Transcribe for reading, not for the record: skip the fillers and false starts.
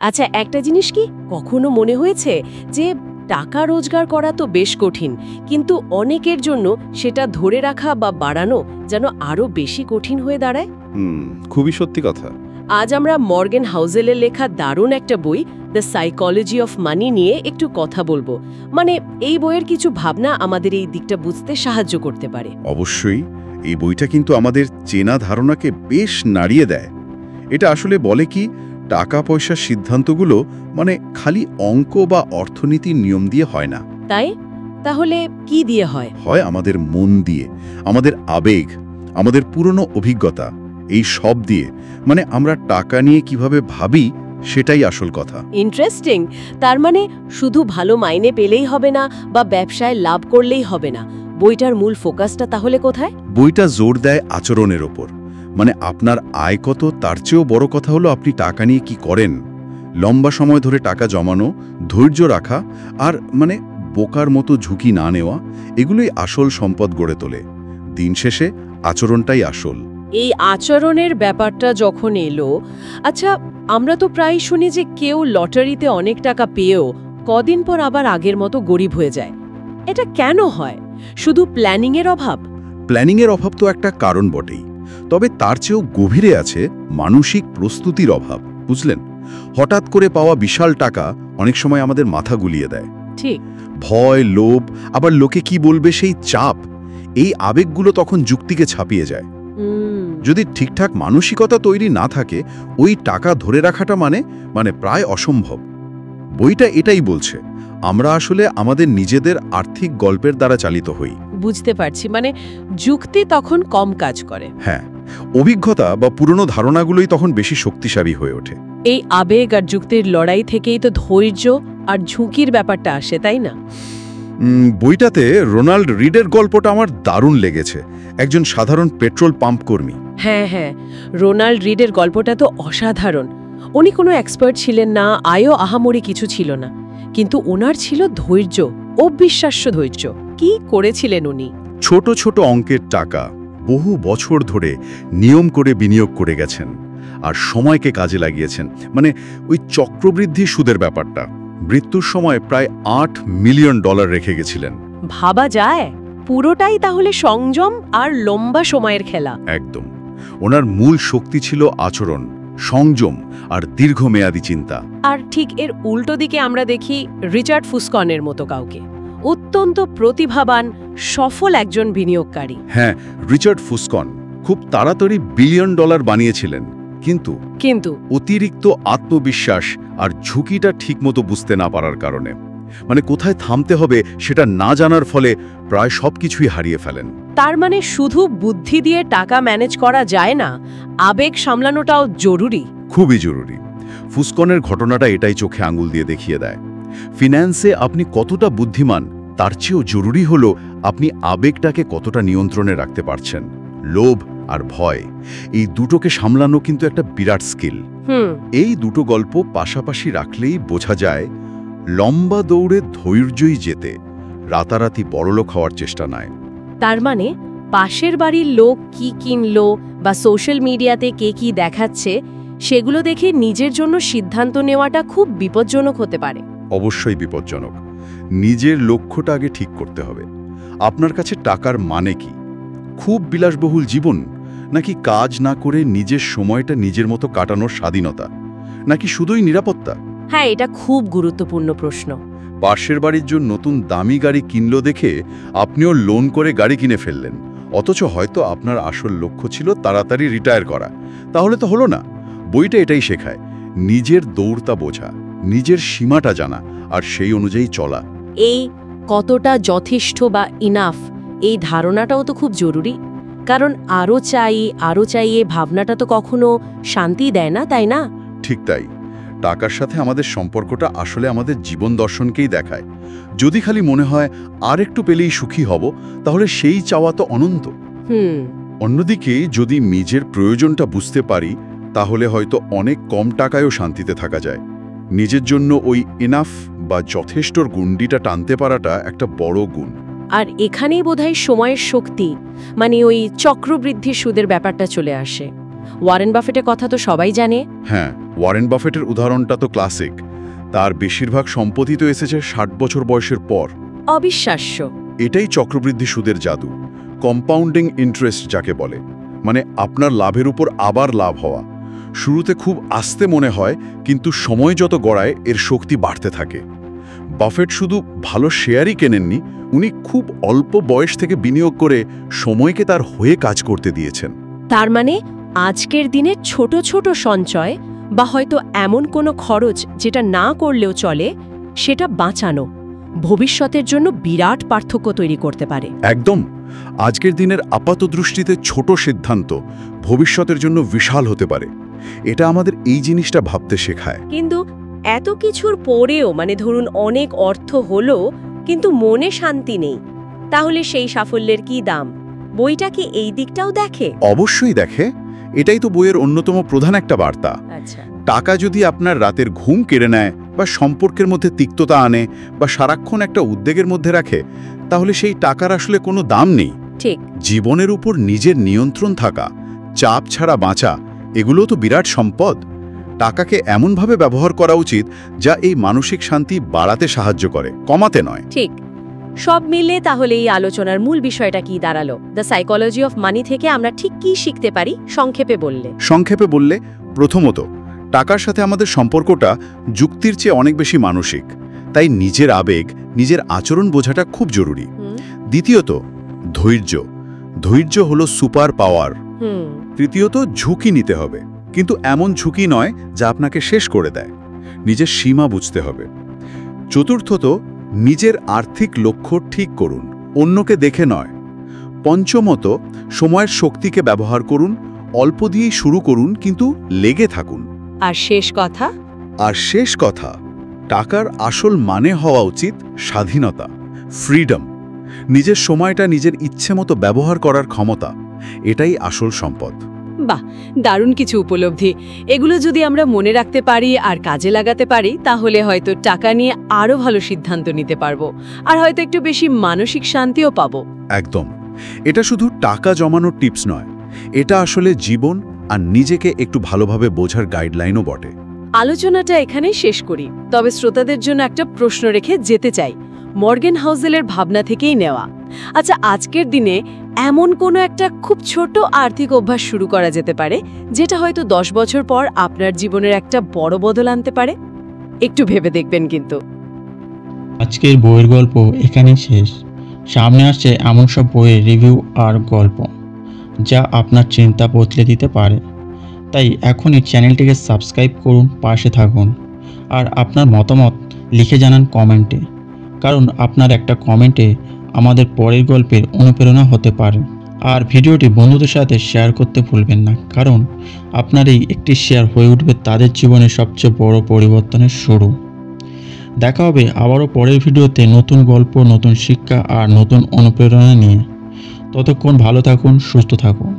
আচ্ছা, একটা জিনিস কি কখনো মনে হয়েছে যে টাকা রোজগার করা তো বেশ কঠিন, কিন্তু অনেকের জন্য সেটা ধরে রাখা বা বাড়ানো যেন আরো বেশি কঠিন হয়ে দাঁড়ায়? খুবই সত্যি কথা। আজ আমরা মর্গেন হাউজেলের লেখা দারুণ একটা বই দ্য সাইকোলজি অফ মানি নিয়ে একটু কথা বলবো। মানে এই বইয়ের কিছু ভাবনা আমাদের এই দিকটা বুঝতে সাহায্য করতে পারে। অবশ্যই। এই বইটা কিন্তু আমাদের চেনা ধারণাকে বেশ নাড়িয়ে দেয়। এটা আসলে বলে কি, টাকা পয়সার সিদ্ধান্তগুলো মানে খালি অঙ্ক বা অর্থনীতির নিয়ম দিয়ে হয় না। তাই তাহলে কি দিয়ে হয়? হয় আমাদের মন দিয়ে, আমাদের আবেগ, আমাদের পুরনো অভিজ্ঞতা, এই সব দিয়ে। মানে আমরা টাকা নিয়ে কিভাবে ভাবি সেটাই আসল কথা। ইন্টারেস্টিং। তার মানে শুধু ভালো মাইনে পেলেই হবে না বা ব্যবসায় লাভ করলেই হবে না। বইটার মূল ফোকাসটা তাহলে কোথায়? বইটা জোর দেয় আচরণের ওপর। মানে আপনার আয় কত তার চেয়েও বড় কথা হলো আপনি টাকা নিয়ে কি করেন। লম্বা সময় ধরে টাকা জমানো, ধৈর্য রাখা আর মানে বোকার মতো ঝুঁকি না নেওয়া, এগুলোই আসল সম্পদ গড়ে তোলে। দিন শেষে আচরণটাই আসল। এই আচরণের ব্যাপারটা যখন এলো, আচ্ছা, আমরা তো প্রায় শুনি যে কেউ লটারিতে অনেক টাকা পেয়েও কদিন পর আবার আগের মতো গরিব হয়ে যায়। এটা কেন হয়? শুধু প্ল্যানিংয়ের অভাব? প্ল্যানিংয়ের অভাব তো একটা কারণ বটেই, তবে তার চেয়েও গভীরে আছে মানসিক প্রস্তুতির অভাব। বুঝলেন, হঠাৎ করে পাওয়া বিশাল টাকা অনেক সময় আমাদের মাথা গুলিয়ে দেয়। ঠিক। ভয়, লোভ, আবার লোকে কি বলবে সেই চাপ, এই আবেগগুলো তখন যুক্তিকে ছাপিয়ে যায়। যদি ঠিকঠাক মানসিকতা তৈরি না থাকে, ওই টাকা ধরে রাখাটা মানে প্রায় অসম্ভব। বইটা এটাই বলছে, আমরা আসলে আমাদের নিজেদের আর্থিক গল্পের দ্বারা চালিত হই। বুঝতে পারছি, মানে যুক্তি তখন কম কাজ করে। হ্যাঁ, অভিজ্ঞতা বা পুরনো ধারণাগুলোই তখন বেশি শক্তিশালী হয়ে ওঠে। এই আবেগ আর যুক্তির লড়াই থেকেই তো ধৈর্য আর ঝুঁকির ব্যাপারটা আসে, তাই না? বইটাতে রোনাল্ড রিডের গল্পটা আমার দারুণ লেগেছে। একজন সাধারণ পেট্রোল পাম্প কর্মী। হ্যাঁ, রোনাল্ড রিডের গল্পটা তো অসাধারণ। উনি কোনো এক্সপার্ট ছিলেন না, আয়ও আহামরি কিছু ছিল না, কিন্তু ওনার ছিল ধৈর্য, অবিশ্বাস্য ধৈর্য। কি করেছিলেন উনি? ছোট ছোট অঙ্কের টাকা বহু বছর ধরে নিয়ম করে বিনিয়োগ করে গেছেন আর সময়কে কাজে লাগিয়েছেন। মানে ওই চক্রবৃদ্ধি সুদের ব্যাপারটা, মৃত্যুর সময় প্রায় $8 মিলিয়ন রেখে গেছিলেন। ভাবা যায়, পুরোটাই তাহলে সংযম আর লম্বা সময়ের খেলা। একদম। ওনার মূল শক্তি ছিল আচরণ, সংযম আর দীর্ঘমেয়াদী চিন্তা। আর ঠিক এর উল্টো দিকে আমরা দেখি রিচার্ড ফুসকনের মতো কাউকে, অত্যন্ত প্রতিভাবান, সফল একজন বিনিয়োগকারী। হ্যাঁ, রিচার্ড ফুসকন খুব তাড়াতাড়ি $1 বিলিয়ন বানিয়েছিলেন, কিন্তু অতিরিক্ত আত্মবিশ্বাস আর ঝুঁকিটা ঠিকমতো বুঝতে না পারার কারণে, মানে কোথায় থামতে হবে সেটা না জানার ফলে প্রায় সবকিছুই হারিয়ে ফেলেন। তার মানে শুধু বুদ্ধি দিয়ে টাকা ম্যানেজ করা যায় না, আবেগ সামলানোটাও জরুরি। খুবই জরুরি। ফুসকনের ঘটনাটা এটাই চোখে আঙুল দিয়ে দেখিয়ে দেয়। ফিন্যান্সে আপনি কতটা বুদ্ধিমান তার চেয়েও জরুরি হলো আপনি আবেগটাকে কতটা নিয়ন্ত্রণে রাখতে পারছেন। লোভ আর ভয়, এই দুটোকে সামলানো কিন্তু একটা বিরাট স্কিল। এই দুটো গল্প পাশাপাশি রাখলেই বোঝা যায় লম্বা দৌড়ে ধৈর্যই জেতে, রাতারাতি বড়লোক হওয়ার চেষ্টা নয়। তার মানে পাশের বাড়ির লোক কি কিনলো বা সোশ্যাল মিডিয়াতে কে কি দেখাচ্ছে সেগুলো দেখে নিজের জন্য সিদ্ধান্ত নেওয়াটা খুব বিপজ্জনক হতে পারে। অবশ্যই বিপজ্জনক। নিজের লক্ষ্যটা আগে ঠিক করতে হবে। আপনার কাছে টাকার মানে কি? খুব বিলাসবহুল জীবন, নাকি কাজ না করে নিজের সময়টা নিজের মতো কাটানোর স্বাধীনতা, নাকি শুধুই নিরাপত্তা? হ্যাঁ, এটা খুব গুরুত্বপূর্ণ প্রশ্ন। পাশের বাড়ির জন্য নতুন দামি গাড়ি কিনলো দেখে আপনিও লোন করে গাড়ি কিনে ফেললেন, অথচ হয়তো আপনার আসল লক্ষ্য ছিল তাড়াতাড়ি রিটায়ার করা। তাহলে তো হলো না। বইটা এটাই শেখায়, নিজের দৌড়টা বোঝা, নিজের সীমাটা জানা আর সেই অনুযায়ী চলা। এই কতটা যথেষ্ট বা ইনাফ, এই ধারণাটাও তো খুব জরুরি। কারণ আরও চাই এই ভাবনাটা তো কখনো শান্তি দেয় না, তাই না? ঠিক তাই। টাকার সাথে আমাদের সম্পর্কটা আসলে আমাদের জীবন দর্শনকেই দেখায়। যদি খালি মনে হয় আর একটু পেলেই সুখী হব, তাহলে সেই চাওয়া তো অনন্ত। অন্যদিকে যদি নিজের প্রয়োজনটা বুঝতে পারি, তাহলে হয়তো অনেক কম টাকায়ও শান্তিতে থাকা যায়। নিজের জন্য ওই ইনাফ বা যথেষ্টর গুন্ডিটা টানতে পারাটা একটা বড় গুণ। আর এখানেই বোধহয় সময়ের শক্তি, মানে ওই চক্রবৃদ্ধি সুদের ব্যাপারটা চলে আসে। ওয়ারেন বাফেটের কথা তো সবাই জানে। হ্যাঁ, ওয়ারেন বাফেটের উদাহরণটা তো ক্লাসিক। তার বেশিরভাগ সম্পত্তি তো এসেছে 60 বছর বয়সের পর। অবিশ্বাস্য। এটাই চক্রবৃদ্ধি সুদের জাদু, কম্পাউন্ডিং ইন্টারেস্ট যাকে বলে। মানে আপনার লাভের উপর আবার লাভ হওয়া। শুরুতে খুব আস্তে মনে হয়, কিন্তু সময় যত গড়ায় এর শক্তি বাড়তে থাকে। বাফেট শুধু ভালো শেয়ারই কেনেননি, উনি খুব অল্প বয়স থেকে বিনিয়োগ করে সময়কে তার হয়ে কাজ করতে দিয়েছেন। তার মানে আজকের দিনে ছোট ছোট সঞ্চয় বা হয়তো এমন কোনো খরচ যেটা না করলেও চলে, সেটা বাঁচানো ভবিষ্যতের জন্য বিরাট পার্থক্য তৈরি করতে পারে। একদম। আজকের দিনের আপাতদৃষ্টিতে ছোট সিদ্ধান্ত ভবিষ্যতের জন্য বিশাল হতে পারে। এটা আমাদের এই জিনিসটা ভাবতে শেখায়। কিন্তু এত কিছুর পরেও, মানে ধরুন অনেক অর্থ হলো কিন্তু মনে শান্তি নেই, তাহলে সেই সাফল্যের কি দাম? বইটা কি এই দিকটাও দেখে? অবশ্যই দেখে। এটাই তো বইয়ের অন্যতম প্রধান একটা বার্তা। আচ্ছা, টাকা যদি আপনার রাতের ঘুম কেড়ে নেয়, বা সম্পর্কের মধ্যে তিক্ততা আনে, বা সারাক্ষণ একটা উদ্বেগের মধ্যে রাখে, তাহলে সেই টাকার আসলে কোনো দাম নেই। ঠিক। জীবনের উপর নিজের নিয়ন্ত্রণ থাকা, চাপ ছাড়া বাঁচা, এগুলো তো বিরাট সম্পদ। টাকাকে এমনভাবে ব্যবহার করা উচিত যা এই মানসিক শান্তি বাড়াতে সাহায্য করে, কমাতে নয়। ঠিক। সব মিলে তাহলে এই আলোচনার মূল বিষয়টা কি দাঁড়ালো? দ্য সাইকোলজি অফ মানি থেকে আমরা ঠিক কি শিখতে পারি, সংক্ষেপে বললে? সংক্ষেপে বললে, প্রথমত, টাকার সাথে আমাদের সম্পর্কটা যুক্তির চেয়ে অনেক বেশি মানসিক। তাই নিজের আবেগ, নিজের আচরণ বোঝাটা খুব জরুরি। দ্বিতীয়ত, ধৈর্য। ধৈর্য হলো সুপার পাওয়ার। তৃতীয়ত, ঝুঁকি নিতে হবে, কিন্তু এমন ঝুঁকি নয় যা আপনাকে শেষ করে দেয়। নিজের সীমা বুঝতে হবে। চতুর্থত, নিজের আর্থিক লক্ষ্য ঠিক করুন, অন্যকে দেখে নয়। পঞ্চমত, সময়ের শক্তিকে ব্যবহার করুন, অল্প দিয়েই শুরু করুন, কিন্তু লেগে থাকুন। আর শেষ কথা, টাকার আসল মানে হওয়া উচিত স্বাধীনতা, ফ্রিডম। নিজের সময়টা নিজের ইচ্ছে মতো ব্যবহার করার ক্ষমতা, এটাই আসল সম্পদ। বাহ, দারুণ কিছু উপলব্ধি। এগুলো যদি আমরা মনে রাখতে পারি আর কাজে লাগাতে পারি, তাহলে হয়তো টাকা নিয়ে আরও ভালো সিদ্ধান্ত নিতে পারবো, আর হয়তো একটু বেশি মানসিক শান্তিও পাবো। একদম। এটা শুধু টাকা জমানোর টিপস নয়, এটা আসলে জীবন আর নিজেকে একটু ভালোভাবে বোঝার গাইডলাইনও বটে। আলোচনাটা এখানেই শেষ করি, তবে শ্রোতাদের জন্য একটা প্রশ্ন রেখে যেতে চাই, মর্গেন হাউসেলের ভাবনা থেকেই নেওয়া। আচ্ছা, আজকের দিনে এমন কোনো একটা খুব ছোট আর্থিক অভ্যাস শুরু করা যেতে পারে যেটা হয়তো 10 বছর পর আপনার জীবনের একটা বড় বদল আনতে পারে? একটু ভেবে দেখবেন কিন্তু। আজকের বইয়ের গল্প এখানেই শেষ। সামনে আসছে এমন সব বইয়ের রিভিউ আর গল্প যা আপনার চিন্তা বদলে দিতে পারে। তাই এখনই চ্যানেলটিকে সাবস্ক্রাইব করুন, পাশে থাকুন, আর আপনার মতামত লিখে জানান কমেন্টে, কারণ আপনার একটা কমেন্টে আমাদের পরের গল্পের অনুপ্রেরণা হতে পারে। আর ভিডিওটি বন্ধুদের সাথে শেয়ার করতে ভুলবেন না, কারণ আপনার এই একটি শেয়ার হয়ে উঠবে তাদের জীবনের সবচেয়ে বড় পরিবর্তনের শুরু। দেখা হবে আবারও পরের ভিডিওতে নতুন গল্প, নতুন শিক্ষা আর নতুন অনুপ্রেরণা নিয়ে। ততক্ষণ ভালো থাকুন, সুস্থ থাকুন।